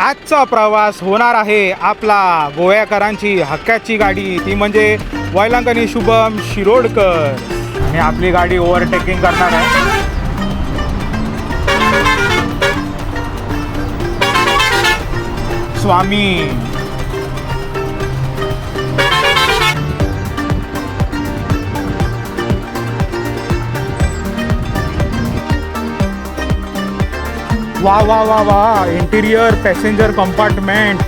आजचा प्रवास होणार आहे आपला गोव्याकरांची हक्काची गाडी, ती म्हणजे वैलांकनी शुभम शिरोडकर. आणि आपली गाडी ओव्हरटेकिंग करणार आहे. स्वामी वा वा वा वा, interior passenger compartment.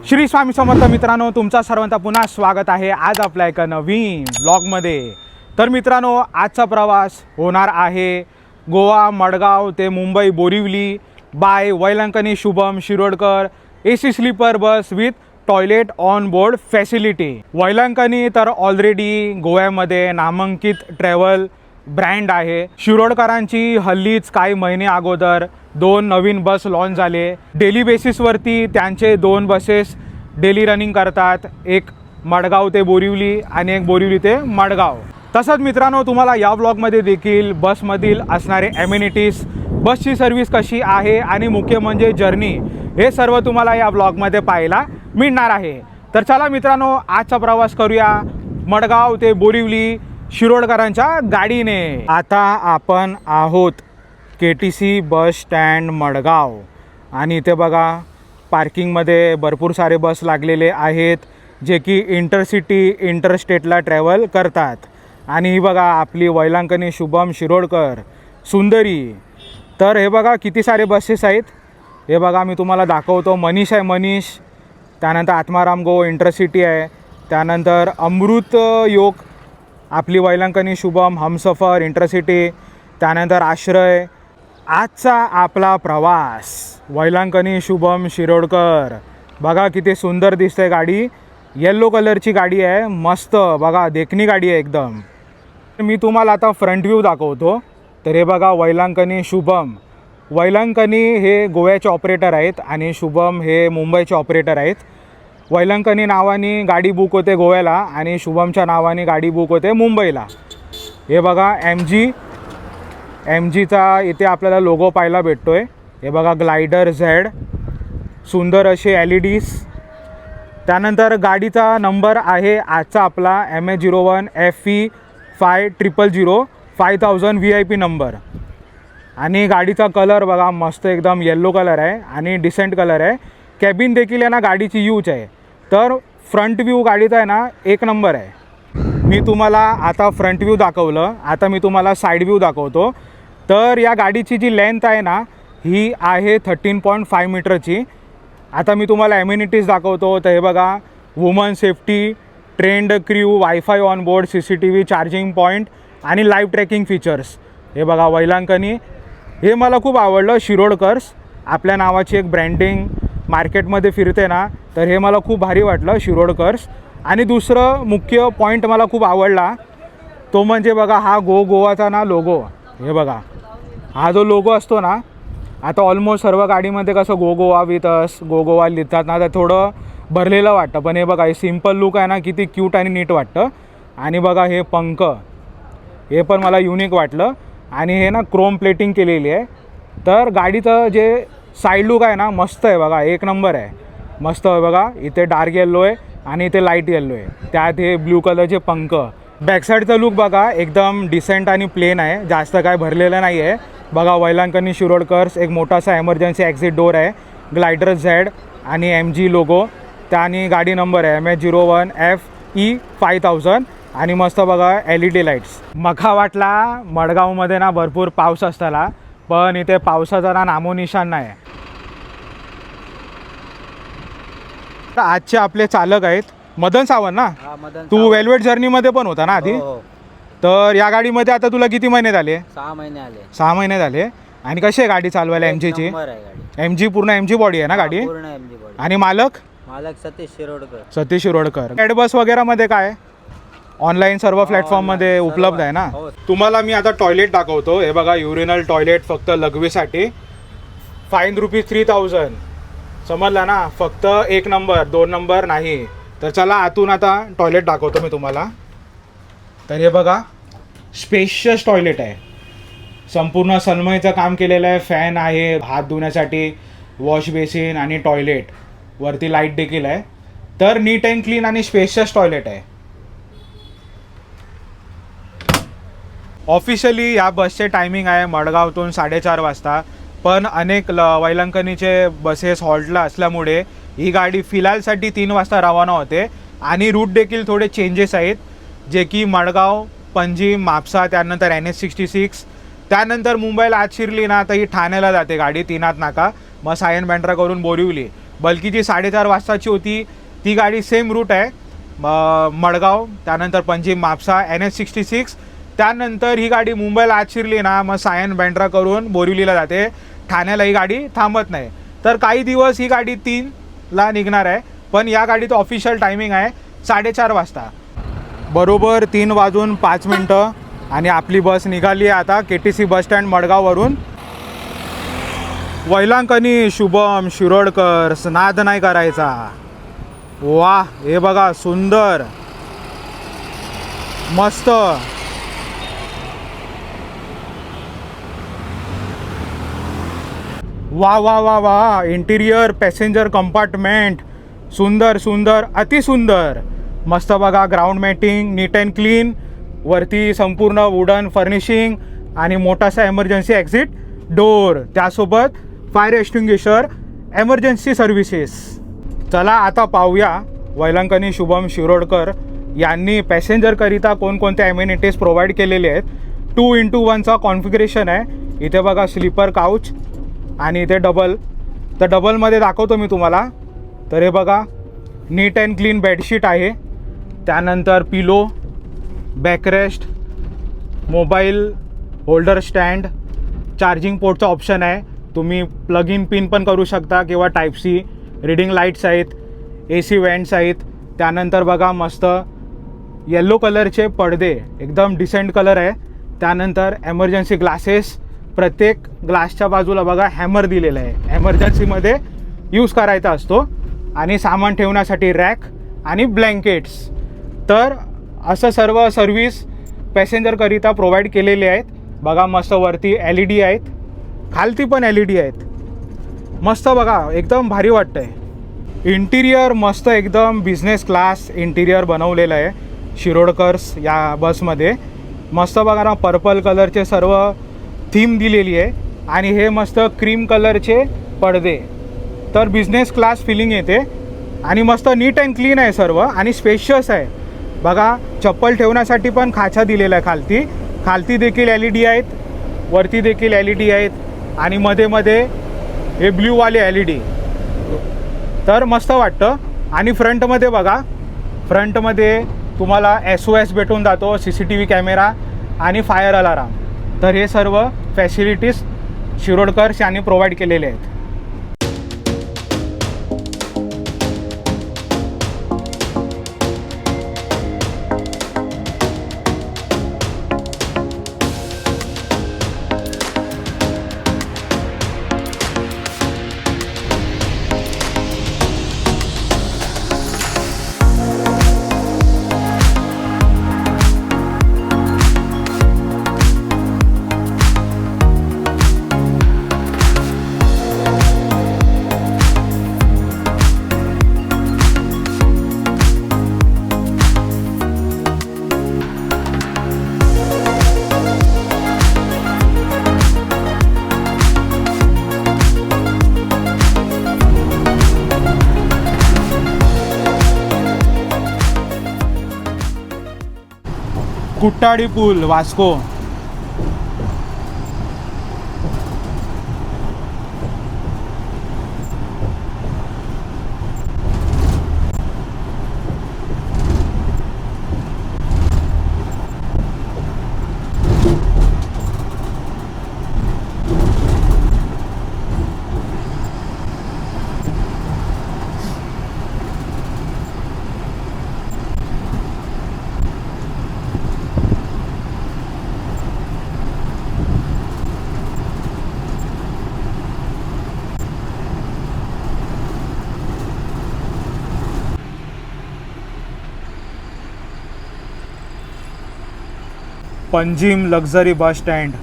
Shri Swami Samarth मित्रांनो, तुमचा सर्वांचा पुन्हा स्वागत आहे आज आपल्या एका नवीन ब्लॉगमध्ये. तर मित्रांनो, आजचा प्रवास होणार आहे गोवा मडगाव ते Mumbai Borivali by Velankanni Shubham Shirodkar AC sleeper bus with toilet on board facility. Velankanni तर ऑलरेडी गोव्यामध्ये नामांकित ट्रॅव्हल ब्रँड आहे. शिरोडकरांची हल्लीच काही महिने अगोदर 2 नवीन बस लॉन्च झाले. डेली बेसिसवरती त्यांचे 2 बसेस डेली रनिंग करतात, एक मडगाव ते बोरिवली आणि एक बोरिवली ते मडगाव. तसंच मित्रांनो, तुम्हाला या ब्लॉगमध्ये देखील बसमधील असणारे ॲम्युनिटीज, बसची सर्व्हिस कशी आहे आणि मुख्य म्हणजे जर्नी, हे सर्व तुम्हाला या ब्लॉगमध्ये पाहायला मिळणार आहे. तर चला मित्रांनो, आजचा प्रवास करूया मडगाव ते बोरिवली शिरोडकरांच्या गाडीने. आता आपण आहोत KTC बस स्टँड मडगाव आणि इथे बघा पार्किंगमध्ये भरपूर सारे बस लागलेले आहेत, जे की इंटरसिटी इंटरस्टेटला ट्रॅव्हल करतात. आणि ही बघा आपली वैलांकनी शुभम शिरोडकर सुंदरी. तर हे बघा किती सारे बसेस आहेत, हे बघा मी तुम्हाला दाखवतो. मनीष आहे, मनीष. त्यानंतर आत्माराम गो इंटरसिटी आहे. त्यानंतर अमृत योग आपली वैलांकनी शुभम हमसफर इंटरसिटी. त्यानंतर आश्रय. आजचा आपला प्रवास वैलांकनी शुभम शिरोडकर. बघा किती सुंदर दिसते गाडी. येल्लो कलरची गाडी आहे, मस्त बघा देखणी गाडी आहे एकदम. मी तुम्हाला आता फ्रंट व्ह्यू दाखवतो. तर हे बघा वैलांकनी शुभम. वैलांकनी हे गोव्याचे ऑपरेटर आहेत आणि शुभम हे मुंबईचे ऑपरेटर आहेत. वैलांकनी नावाने गाडी बुक होते गोव्याला आणि शुभमच्या नावाने गाडी बुक होते मुंबईला. हे बघा MGचा इथे आपल्याला लोगो पाहायला भेटतो आहे. हे बघा ग्लायडर Z, सुंदर असे LEDs. त्यानंतर गाडीचा नंबर आहे आजचा आपला MH01 FE 5000 5000 VIP नंबर. आणि गाडीचा कलर बघा मस्त एकदम येल्लो कलर आहे आणि डिसेंट कलर आहे. कॅबिन देखील आहे ना गाडीची यूज आहे. तर फ्रंट व्ह्यू गाडीचा आहे ना एक नंबर आहे. मी तुम्हाला आता फ्रंट व्ह्यू दाखवलं, आता मी तुम्हाला साईड व्ह्यू दाखवतो. तर या गाडीची जी लेंथ आहे ना ही आहे 13.5 मीटरची. आता मी तुम्हाला ॲम्युनिटीज दाखवतो. तर हे बघा woman safety, trend crew, wifi on board, CCTV, charging point आणि लाईव्ह ट्रॅकिंग फीचर्स. हे बघा वैलांकनी. हे मला खूप आवडलं. शिरोडकर्स आपल्या नावाची एक ब्रँडिंग मार्केटमध्ये फिरते ना, तर हे मला खूप भारी वाटलं शिरोडकर्स. आणि दुसरं मुख्य पॉईंट मला खूप आवडला तो म्हणजे बघा हा गोवाचा ना लोगो. हे बघा हा जो लोगो असतो ना, आता ऑलमोस्ट सर्व गाडीमध्ये कसं गोवा विथ अस गोवा लिहितात ना, तर थोडं भरलेलं वाटतं. पण हे बघा हे सिम्पल लुक आहे ना, किती क्यूट आणि नीट वाटतं. आणि बघा हे पंख, हे पण मला युनिक वाटलं. आणि हे ना क्रोम प्लेटिंग केलेली आहे. तर गाडीचं जे साईड लुक आहे ना मस्त आहे बघा, एक नंबर आहे, मस्त आहे बघा. इथे डार्क येल्लो आहे आणि इथे लाईट येल्लो आहे, त्यात हे ब्ल्यू कलरचे पंख. बॅकसाईडचा लुक बघा एकदम डिसेंट आणि प्लेन आहे, जास्त काय भरलेलं नाही आहे. बघा वैलांकनी शिरोडकर्स, एक मोठासा एमर्जन्सी एक्झिट डोर आहे, ग्लायडर Z आणि MG लोगो. त्याने गाडी नंबर आहे MH01 FE 5000 आणि मस्त बघा LED लाईट्स. मका वाटला मडगावमध्ये ना भरपूर पाऊस असताना, पण इथे पावसाचा ना नामोनिशाण नाही. तर आजचे आपले चालक आहेत मदन सावंत ना. तू वेलवेट जर्नीमध्ये पण होता ना आधी. तर या गाडीमध्ये आता तुला किती महिने झाले? 6 महिने आले. 6 महिने झाले. आणि कशी आहे गाडी चालवायला? MGची MG पूर्ण MG बॉडी आहे ना गाडी. आणि मालक सतीश शिरोडकर. रेड बस वगैरे मध्ये काय ऑनलाईन सर्व प्लॅटफॉर्ममध्ये उपलब्ध आहे ना. तुम्हाला मी आता टॉयलेट दाखवतो. हे बघा युरिनल टॉयलेट फक्त लघवीसाठी. फाईन ₹3000. समजला ना, फक्त 1 नंबर 2 नंबर नाही. तर चला आतून आता टॉयलेट दाखवतो मी तुम्हाला. तर हे बघा स्पेशियस टॉयलेट आहे. संपूर्ण सनमाईचं काम केलेलं आहे. फॅन आहे, हात धुण्यासाठी वॉश बेसिन आणि टॉयलेट, वरती लाईट देखील आहे. तर नीट अँड क्लीन आणि स्पेशियस टॉयलेट आहे. ऑफिशियली या बसचे टायमिंग आहे मडगावतून 4:30 वाजता, पण अनेक वैलंकनीचे बसेस हॉल्टला असल्यामुळे ही गाडी फिलहालसाठी 3 वाजता रवाना होते. आणि रूट देखील थोडे चेंजेस आहेत, जे की मडगाव, पणजी, म्हापसा, त्यानंतर NH66, त्यानंतर मुंबईला आत शिरली ना तर ही ठाण्याला जाते गाडी तीनाथ नाका, मग सायन बँड्रा करून बोरिवली. बल्कि जी 4:30 वाजताची होती ती गाडी सेम रूट आहे, मडगाव, त्यानंतर पणजी, म्हापसा, NH66. त्यानंतर ही गाडी मुंबईला आत शिरली ना मग सायन बँड्रा करून बोरिवलीला जाते. ठाण्याला ही गाडी थांबत नाही. तर काही दिवस ही गाडी 3ला निघणार आहे, पण या गाडीचं ऑफिशियल टायमिंग आहे 4:30 वाजता. बरोबर 3:05 आणि आपली बस निघाली आहे आता KTC बसस्टँड मडगाववरून. वैलांकनी शुभम शिरोडकर, नाद नाही करायचा. वा, हे बघा सुंदर, मस्त. वा वा वा वा, इंटिरियर पॅसेंजर कंपार्टमेंट सुंदर सुंदर, अतिसुंदर, मस्त. बघा ground matting, neat and clean, वरती संपूर्ण वुडन फर्निशिंग आणि मोठासा एमर्जन्सी एक्झिट डोर, त्यासोबत फायर एक्सटिंग्विशर, एमर्जन्सी सर्व्हिसेस. चला आता पाहूया वैलंकनी शुभम शिरोडकर यांनी पॅसेंजरकरिता कोणकोणत्या ॲमेनिटीज प्रोव्हाइड केलेले आहेत. 2x1चा कॉन्फिगरेशन आहे. इथे बघा स्लीपर काउच आणि इथे डबल. तर डबलमध्ये दाखवतो मी तुम्हाला. तर हे बघा नीट अँड क्लीन बेडशीट आहे, त्यानंतर pillow, backrest, mobile holder stand, charging पोर्टचा ऑप्शन आहे. तुम्ही प्लग इन पिन पण करू शकता किंवा टाईप-C. रीडिंग लाईट्स आहेत, AC व्हेंट्स आहेत. त्यानंतर बघा मस्त येलो कलरचे पडदे, एकदम डिसेंट कलर आहे. त्यानंतर एमर्जन्सी ग्लासेस, प्रत्येक ग्लासच्या बाजूला बघा हॅमर दिलेला आहे, एमर्जन्सीमध्ये यूज करायचा असतो. आणि सामान ठेवण्यासाठी रॅक आणि ब्लँकेट्स. तर असं सर्व सर्व्हिस पॅसेंजरकरिता प्रोव्हाइड केलेले आहेत. बघा मस्त वरती LED आहेत, खालती पण LED आहेत. मस्त बघा, एकदम भारी वाटतं आहे. इंटिरियर मस्त, एकदम बिझनेस क्लास इंटिरियर बनवलेलं आहे शिरोडकर्स या बसमध्ये. मस्त बघा ना, पर्पल कलरचे सर्व थीम दिलेली आहे आणि हे मस्त क्रीम कलरचे पडदे. तर बिझनेस क्लास फिलिंग येते आणि मस्त नीट अँड क्लीन आहे सर्व आणि स्पेशियस आहे. बघा चप्पल ठेवण्यासाठी पण खाचा दिलेला आहे खालती देखील LED आहेत, वरती देखील LED आहेत आणि मध्ये मध्ये हे ब्ल्यूवाले LED. तर मस्त वाटतं. आणि फ्रंटमध्ये बघा, फ्रंटमध्ये तुम्हाला SOS भेटून जातो, CCTV कॅमेरा आणि फायर अलाराम. तर हे सर्व फॅसिलिटीज शिरोडकर्स यांनी प्रोव्हाइड केलेले आहेत. कुट्टाडी पूल, Vasco. Panjim luxury bus stand.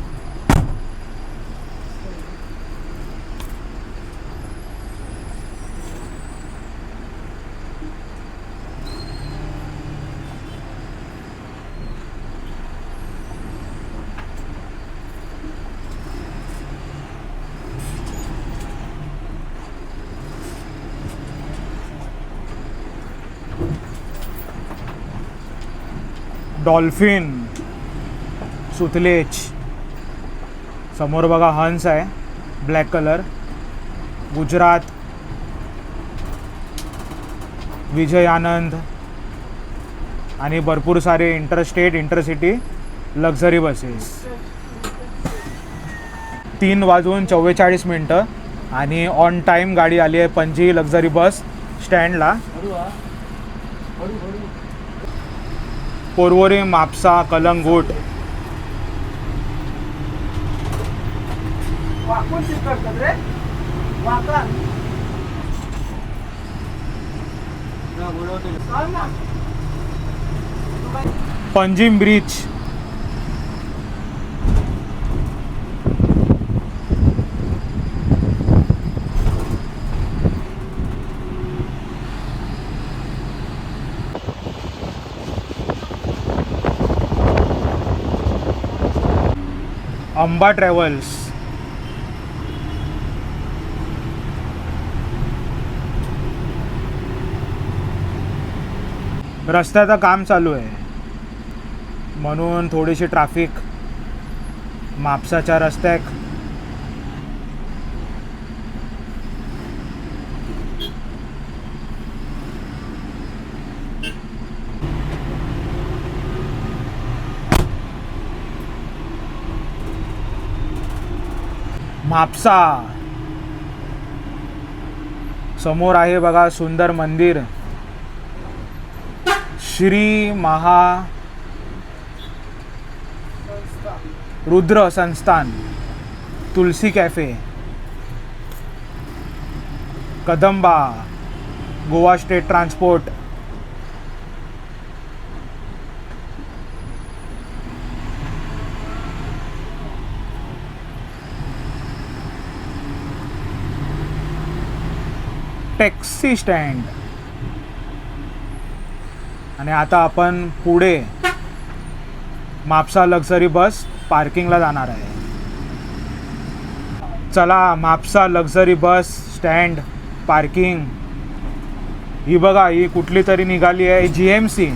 Dolphin, Sutlej, समोर बघा हंस आहे ब्लॅक कलर. गुजरात, विजय आनंद आणि भरपूर सारे इंटरस्टेट इंटरसिटी लक्झरी बसेस. 3:44 आणि ऑन टाईम गाडी आली आहे पणजी लक्झरी बस स्टँडला. पोरवोरी, म्हापसा, कलंगूट. पंजिम ब्रिज. अंबा ट्रॅव्हल्स. रस्त्याचं काम चालू आहे म्हणून थोडीशी ट्रॅफिक म्हापसाच्या रस्त्याक. म्हापसा समोर आहे बघा सुंदर मंदिर. Shri Maha Rudra Sansthan. Tulsi cafe. Kadamba. Goa state transport. Taxi stand. आणि आता आपण पुढे म्हापसा लक्झरी बस पार्किंगला जाणार आहे. चला Mapusa luxury bus stand parking. ही बघा ही कुठली तरी निघाली आहे GMC.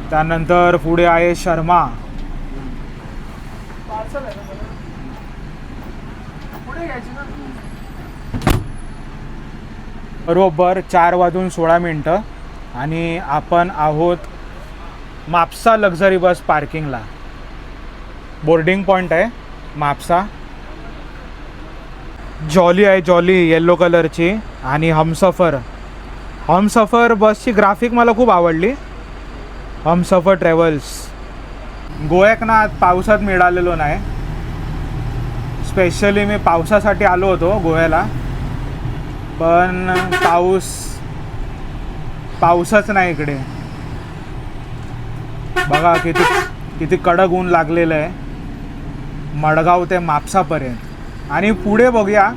त्यानंतर पुढे आहे शर्मा. बरोबर 4:16 आणि आपण आहोत म्हापसा लक्झरी बस पार्किंगला. बोर्डिंग पॉईंट आहे म्हापसा. जॉली आहे, जॉली येल्लो कलरची. आणि हमसफर बसची ग्राफिक मला खूप आवडली. हमसफर ट्रॅव्हल्स. गोव्याक ना पावसात मिळालेलो नाही. स्पेशली मी पावसासाठी आलो होतो गोव्याला, पण पाऊसच नाही इकडे. बघा किती कडक ऊन लागलेलं आहे मडगाव ते म्हापसापर्यंत. आणि पुढे बघूया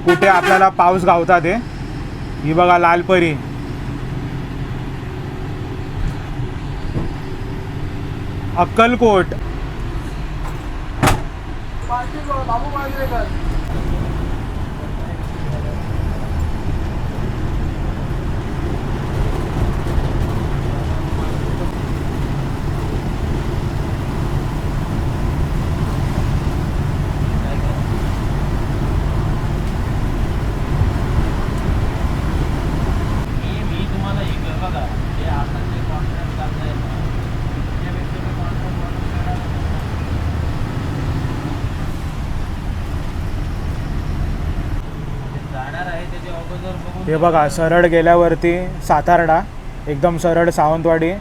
कुठे आपल्याला पाऊस गावता ते. ही बघा लालपरी. अक्कलकोट. हे बघा सरळ गेल्यावरती सातारडा, एकदम सरळ सावंतवाडी,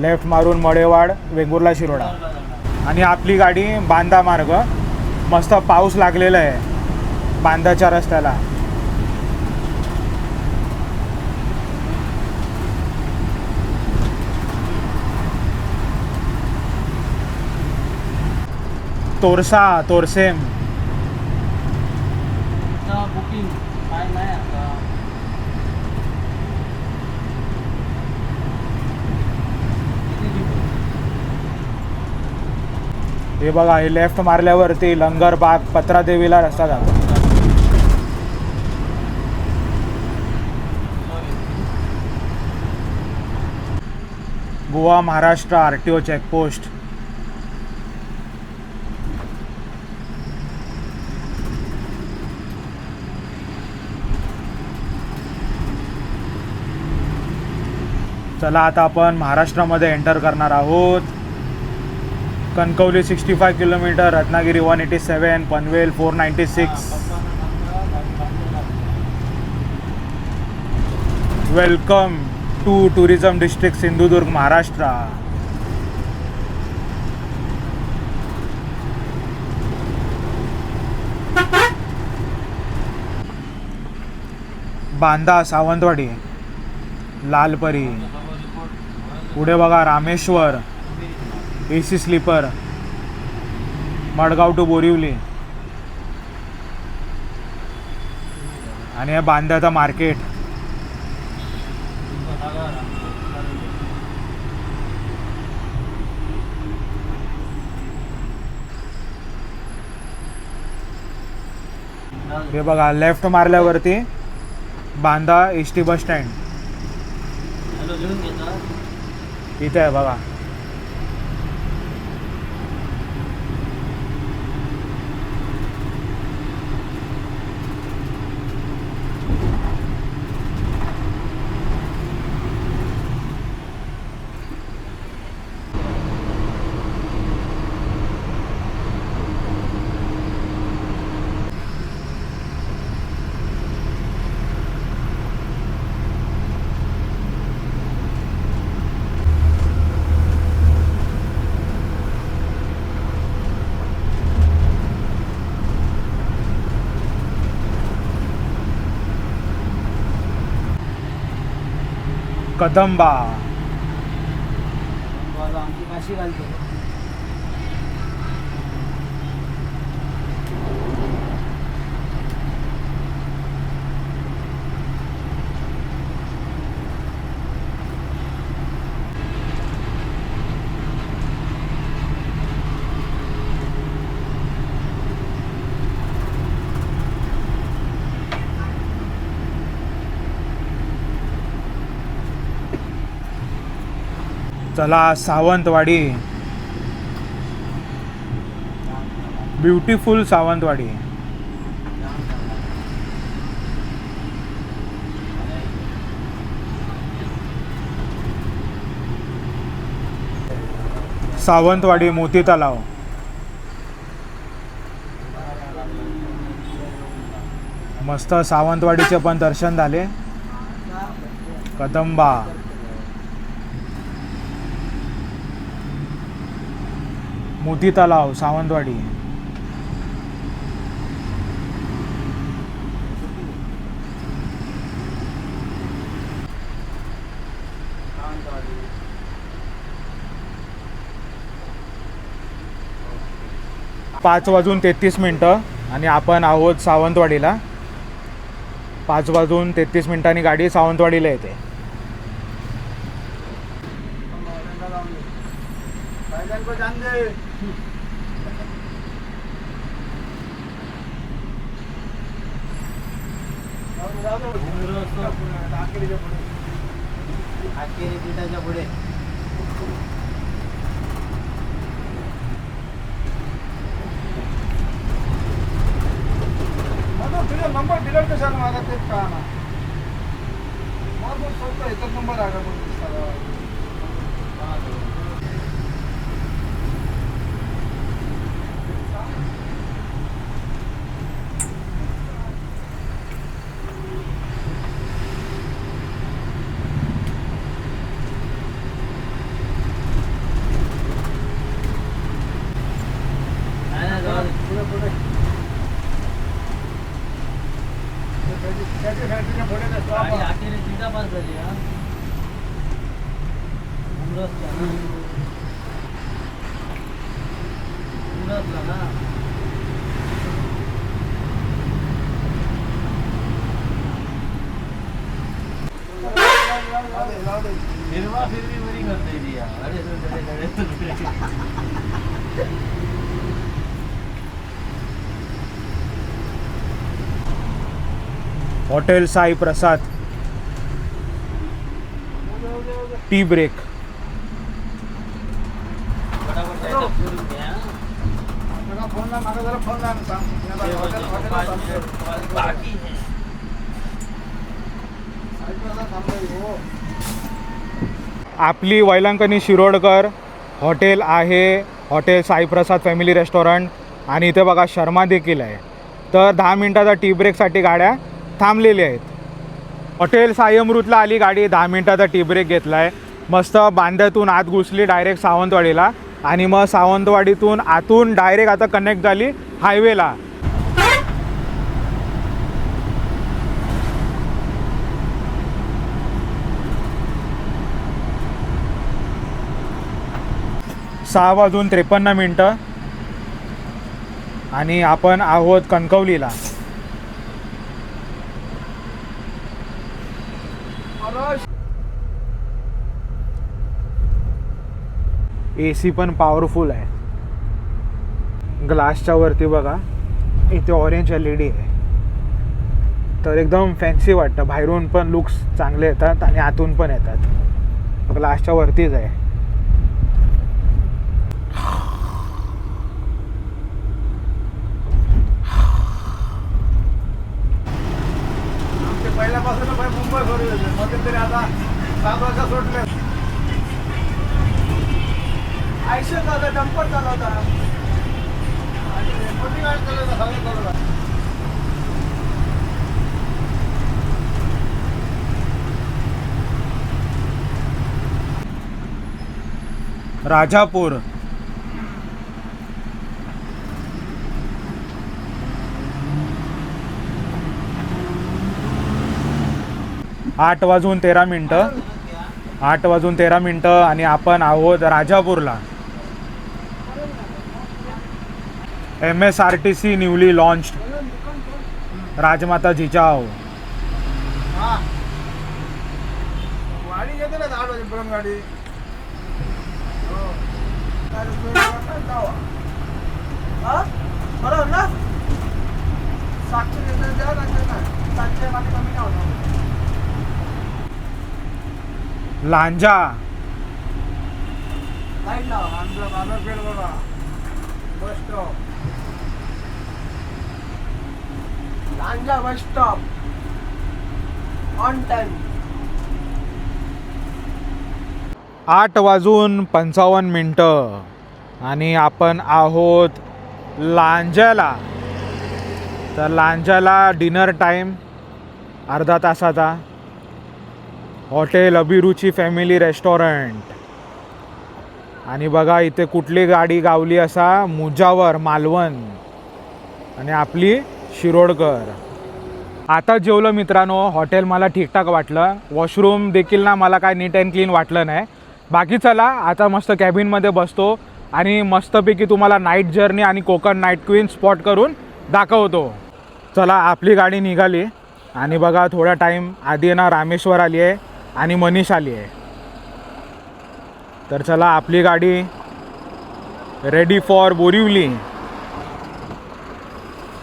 लेफ्ट मारून मडेवाड, वेंगुर्ला, शिरोडा. आणि आपली गाडी बांदा मार्ग. मस्त पाऊस लागलेला आहे बांदाच्या रस्त्याला. तोरसेम. बुकिंग काय नाही आता. हे बघा, हे लेफ्ट मारल्यावरती लंगर बाग पत्रा देवीला रस्ता जातो. Goa Maharashtra RTO checkpost. चला आता आपण महाराष्ट्रामध्ये एंटर करणार आहोत. Kankavli 65 kilometre, Ratnagiri 187, Panvel 496. Welcome to tourism district Sindhudurg Maharashtra. Banda, Sawantwadi, Lalpari. पुढे बघा Rameshwar, AC sleeper, Madgaon to Borivali. आणि हे बांद्याचं मार्केट. हे बघा लेफ्ट मारल्यावरती बांदा ST बस स्टँड इथे आहे बघा. कदंबा. आमची काशी घालतो. चला सावंतवाडी, ब्युटिफुल सावंतवाडी. सावंतवाडी मोती तलाव. मस्त सावंतवाडीचे पण दर्शन झाले. कदंबा, मोती तलाव, सावंतवाडी. पाच वाजून 33 मिनटं आणि आपण आहोत सावंतवाडीला. 5 वाजून 33 मिनिटांनी गाडी सावंतवाडीला येते. पुढे नंबर डिलीट कशाला माझा तेच कळा ना. मग स्वतः एकच नंबर आला हॉटेल साई प्रसाद टी ब्रेक. फोन ला मागा जरा फोन ला बाकी आपली वैलंकनी शिरोडकर हॉटेल आहे, हॉटेल साईप्रसाद फॅमिली रेस्टॉरंट. आणि इथे बघा शर्मा देखील आहे. तर 10 मिनटाचा टी ब्रेकसाठी गाड्या थांबलेल्या आहेत. हॉटेल साई अमृतला आली गाडी, 10 मिनटाचा टी ब्रेक घेतला आहे. मस्त बांद्यातून आत घुसली डायरेक्ट सावंतवाडीला आणि मग सावंतवाडीतून आतून डायरेक्ट आता कनेक्ट झाली हायवेला. सहा वाजून 53 मिनटं आणि आपण आहोत कणकवलीला. AC पण पॉवरफुल आहे. ग्लासच्या वरती बघा इथे ऑरेंज LED आहे, तर एकदम फॅन्सी वाटतं. बाहेरून पण लुक्स चांगले येतात आणि आतून पण येतात. ग्लासच्या वरतीच आहे. पहिल्यापासून मुंबई सोडली होते, मध्यंतरी आता 7 वर्ष सोडले. आयुष्यात आता डंपर चालवता आणि मोठी गाडी चालवता सगळं चालवता. राजापूर. आठ वाजून 13 मिनटं आणि आपण आहोत राजापूरला. MSRTC न्यूली लॉन्च्ड राजमाता जिजाऊ. गाडी घेते ना 8 वाजेपर्यंत गाडी. बरोबर ना, 700 घेतलं द्या लागतं ना, 700 मध्ये कमी नाही होणार. लांजा. लाईट लावा, आमचं बाजारपेठ बघा, bus stop, Lanja bus stop on time. 8 वाजून 55 मिनटं आणि आपण आहोत लांजाला. तर लांजाला डिनर टाईम अर्धा तासाचा. हॉटेल अभिरुची फॅमिली रेस्टॉरंट. आणि बघा इथे कुठली गाडी गावली असा मुजावर मालवण आणि आपली शिरोडकर. आता जेवलं मित्रांनो. हॉटेल मला ठीकठाक वाटलं. वॉशरूम देखील ना मला काय नीट अँड क्लीन वाटलं नाही. बाकी चला आता मस्त कॅबिनमध्ये बसतो आणि मस्तपैकी तुम्हाला नाईट जर्नी आणि कोकण नाईट क्वीन स्पॉट करून दाखवतो. चला आपली गाडी निघाली आणि बघा थोडा टाईम आधी ना रामेश्वर आली आहे आणि मनीष आली आहे. तर चला आपली गाडी ready for Borivali.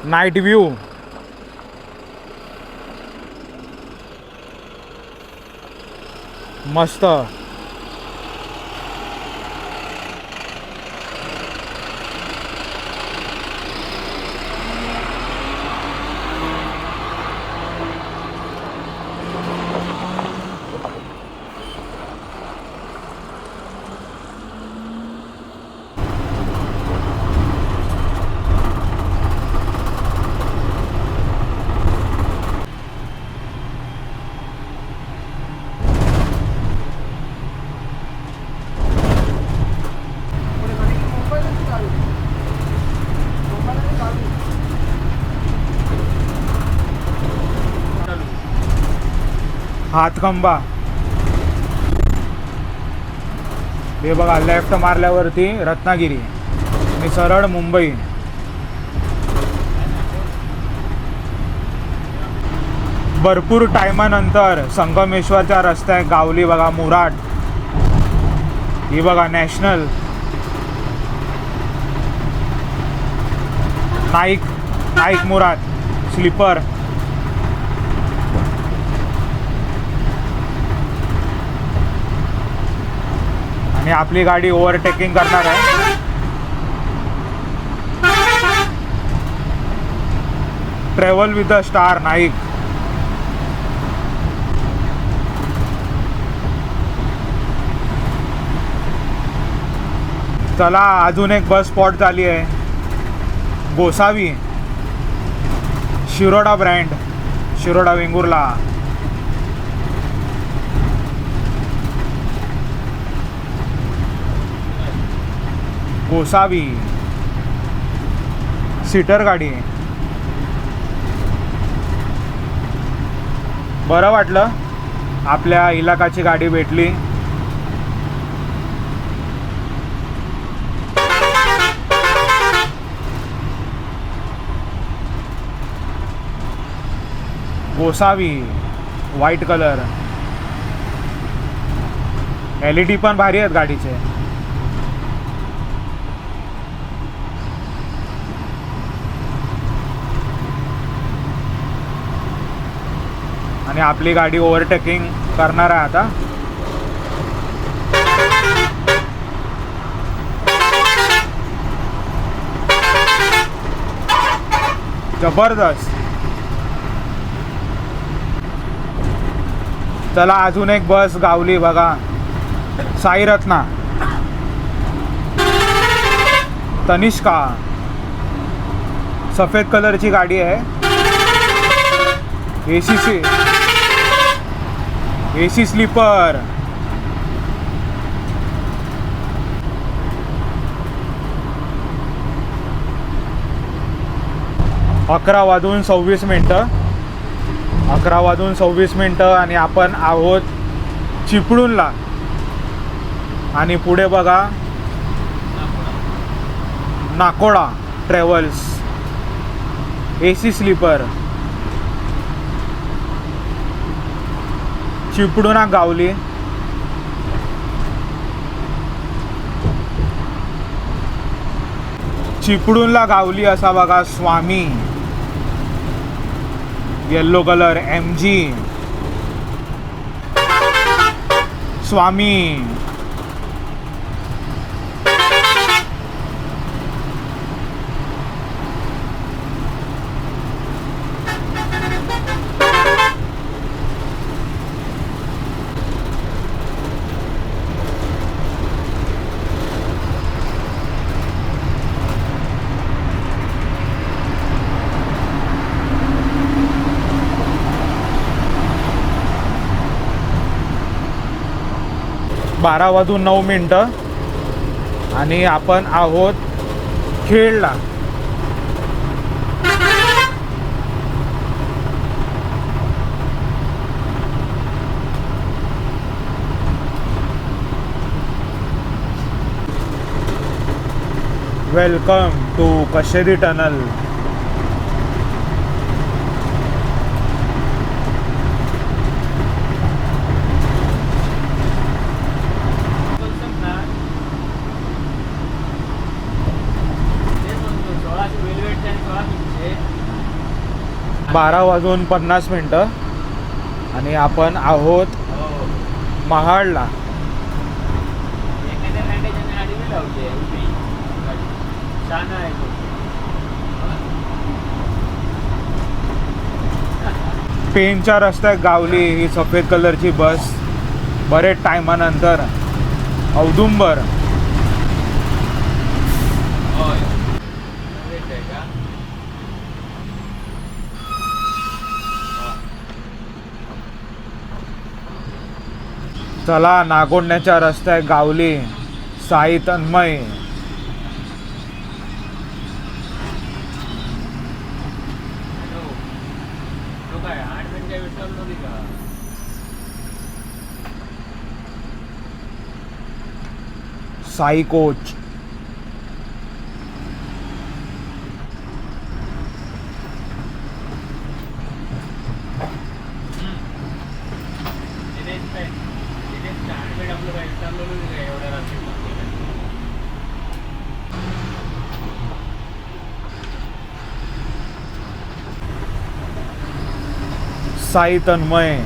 Night view. मस्त. हातखंबा. हे बघा लेफ्ट मारल्यावरती रत्नागिरी आणि सरळ मुंबई. भरपूर टायमानंतर संगमेश्वरच्या रस्त्यात गावली बघा मुराड. ही बघा नॅशनल, नाईक मुराद स्लीपर. आणि आपली गाडी ओव्हरटेकिंग करणार आहे. Travel with the star Naik. चला अजून एक बस स्पॉट झाली आहे, गोसावी, शिरोडा ब्रँड, शिरोडा वेंगुर्ला. गोसावी सीटर गाडी. बरं वाटलं आपल्या इलाकाची गाडी भेटली. Gosavi white colour. LED पण भारी आहेत गाडीचे. आणि आपली गाडी ओव्हरटेकिंग करणार आहे आता. जबरदस्त. चला अजून एक बस गावली बघा, साई रत्ना, तनिष्का. सफेद कलरची गाडी आहे. AC sleeper. अकरा वाजून 26 मिनटं आणि आपण आहोत चिपळूणला. आणि पुढे बघा नाकोडा ट्रॅव्हल्स, AC स्लीपर. चिपळूणा गावली. चिपळूणला गावली असा बघा Swami, yellow colour MG Swami. बारा वाजून 9 मिनटं आणि आपण आहोत खेडला. Welcome to Kasheri tunnel. बारा वाजून 50 मिनटं आणि आपण आहोत महाडला. पेनच्या रस्त्यात गावली ही सफेद कलरची बस बरेच टायमानंतर. औदुंबर. चला नागोंड्याच्या रस्त्यात गावली Sai Tanmay. Sai coach. Sai Tanmay,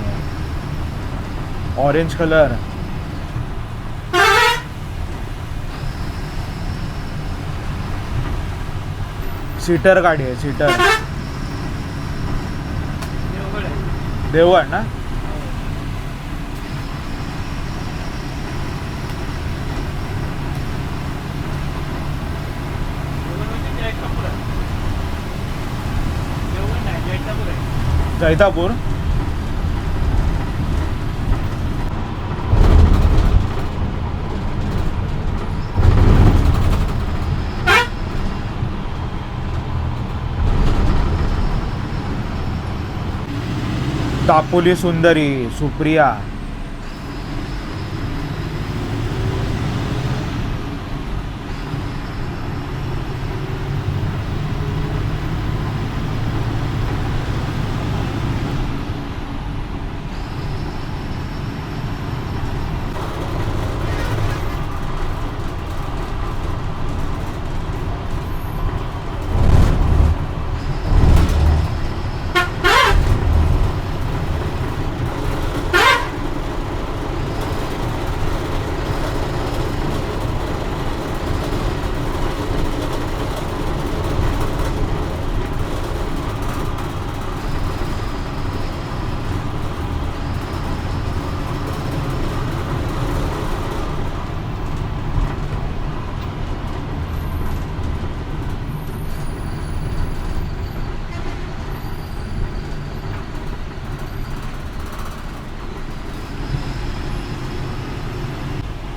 orange colour. Seater गाडी आहे, सीटर. देवगड ना. जैतापूर. दापोली सुंदरी, सुप्रिया.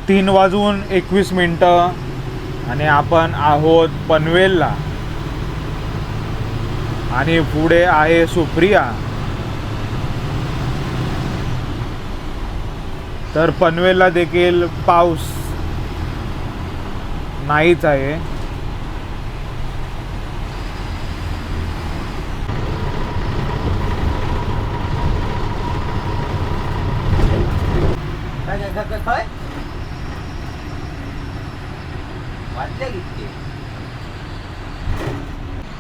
तीन वाजून 21 मिनिटं आणि आपण आहोत पनवेलला. आणि पुढे आहे सुप्रिया. तर पनवेलला देखील पाऊस नाहीच आहे. काय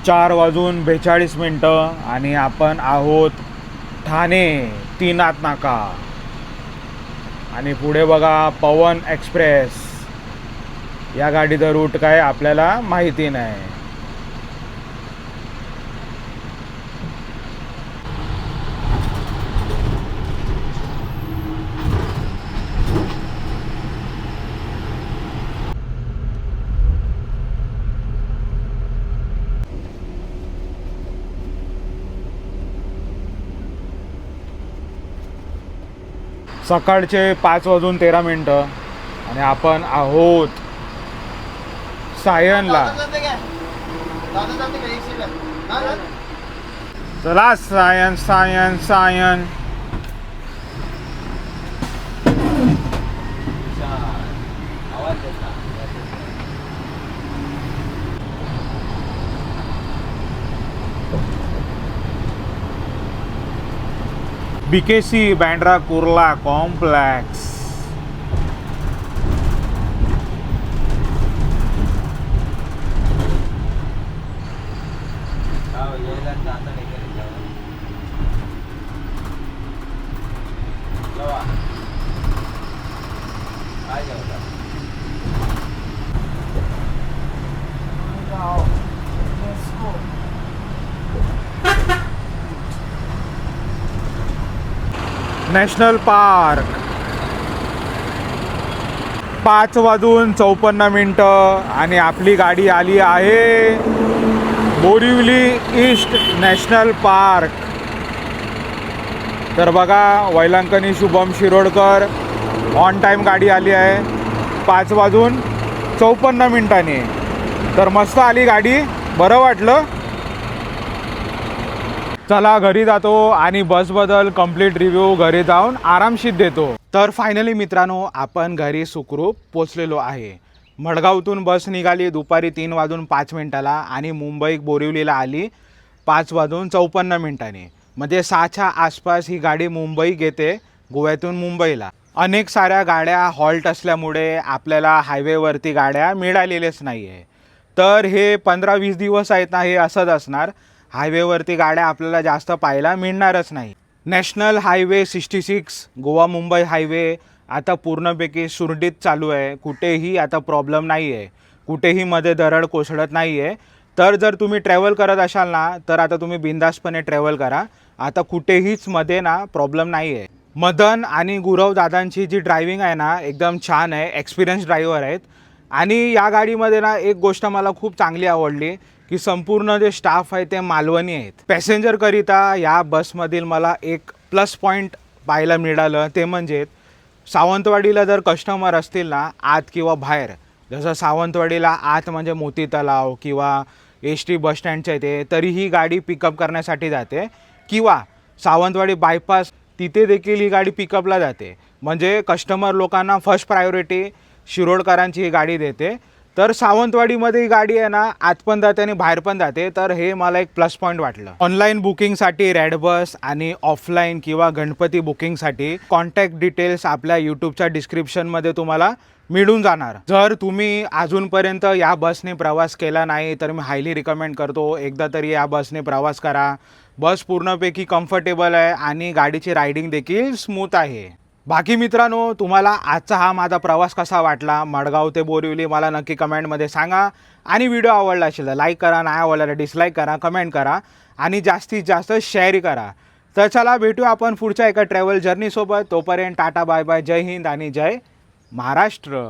4 वाजून 42 मिनिटं आणि आपण आहोत ठाणे 3 नाका. आणि पुढे बघा पवन एक्सप्रेस. या गाडीचा रूट काय आपल्याला माहिती नाही. सकाळचे 5 वाजून 13 मिनिटं आणि आपण आहोत सायनला. चला Sion Sion Sion. BKC Bandra Kurla complex. National park. 5 वाजून 54 मिनिटं आणि आपली गाडी आली आहे बोरिवली ईस्ट नॅशनल पार्क. तर बघा वैलांकनी शुभम शिरोडकर ऑन टाईम गाडी आली आहे 5 वाजून 54 मिनिटांनी. तर मस्त आली गाडी, बरं वाटलं. चला घरी जातो आणि बसबद्दल कंप्लीट रिव्ह्यू घरी जाऊन आरामशीर देतो. तर फायनली मित्रांनो आपण घरी सुखरूप पोचलेलो आहे. मडगावतून बस निघाली दुपारी 3 वाजून 5 मिनिटाला आणि मुंबई बोरिवलीला आली 5 वाजून 54 मिनिटांनी. म्हणजे 6च्या आसपास ही गाडी मुंबई घेते गोव्यातून मुंबईला. अनेक साऱ्या गाड्या हॉल्ट असल्यामुळे आपल्याला हायवेवरती गाड्या मिळालेल्याच नाही आहे. तर हे 15-20 दिवस आहेत ना, हे असंच असणार. हायवेवरती गाड्या आपल्याला जास्त पाहायला मिळणारच नाही. National highway 66 Goa Mumbai highway आता पूर्णपैकी सुरळीत चालू आहे. कुठेही आता प्रॉब्लेम नाही आहे, कुठेही मध्ये दरड कोसळत नाही आहे. तर जर तुम्ही ट्रॅव्हल करत असाल ना तर आता तुम्ही बिंदासपणे ट्रॅव्हल करा. आता कुठेहीच मध्ये ना प्रॉब्लेम नाही आहे. मदन आणि गुरव दादांची जी ड्रायव्हिंग आहे ना एकदम छान आहे, एक्सपिरियन्स ड्रायव्हर आहेत. आणि या गाडीमध्ये ना एक गोष्ट मला खूप चांगली आवडली की संपूर्ण जे स्टाफ आहे ते मालवणी आहेत. पॅसेंजरकरिता या बसमधील मला एक प्लस पॉईंट पाहायला मिळालं ते म्हणजे सावंतवाडीला जर कस्टमर असतील ना आत किंवा बाहेर, जसं सावंतवाडीला आत म्हणजे मोती तलाव किंवा एस टी बसस्टँडच्या इथे, तरी ही गाडी पिकअप करण्यासाठी जाते. किंवा सावंतवाडी बायपास तिथे देखील ही गाडी पिकअपला जाते. म्हणजे कस्टमर लोकांना फर्स्ट प्रायोरिटी शिरोडकरांची ही गाडी देते. तर सावंतवाडीमध्ये ही गाडी आहे ना आत पण जाते आणि बाहेर पण जाते. तर हे मला एक प्लस पॉईंट वाटलं. ऑनलाईन बुकिंगसाठी रेड बस आणि ऑफलाईन किंवा गणपती बुकिंगसाठी कॉन्टॅक्ट डिटेल्स आपल्या यूट्यूबच्या डिस्क्रिप्शनमध्ये तुम्हाला मिळून जाणार. जर तुम्ही अजूनपर्यंत या बसने प्रवास केला नाही तर मी हायली रिकमेंड करतो एकदा तरी या बसने प्रवास करा. बस पूर्णपैकी कम्फर्टेबल आहे आणि गाडीची रायडिंग देखील स्मूथ आहे. बाकी मित्रांनो, तुम्हाला आजचा हा माझा प्रवास कसा वाटला मडगाव ते बोरिवली मला नक्की कमेंटमध्ये सांगा. आणि व्हिडिओ आवडला असेल तर लाईक करा, नाही आवडला तर डिसलाईक करा, कमेंट करा आणि जास्तीत जास्त शेअर करा. तर चला भेटू आपण पुढच्या एका ट्रॅव्हल जर्नीसोबत. तोपर्यंत टाटा बाय बाय, जय हिंद आणि जय महाराष्ट्र.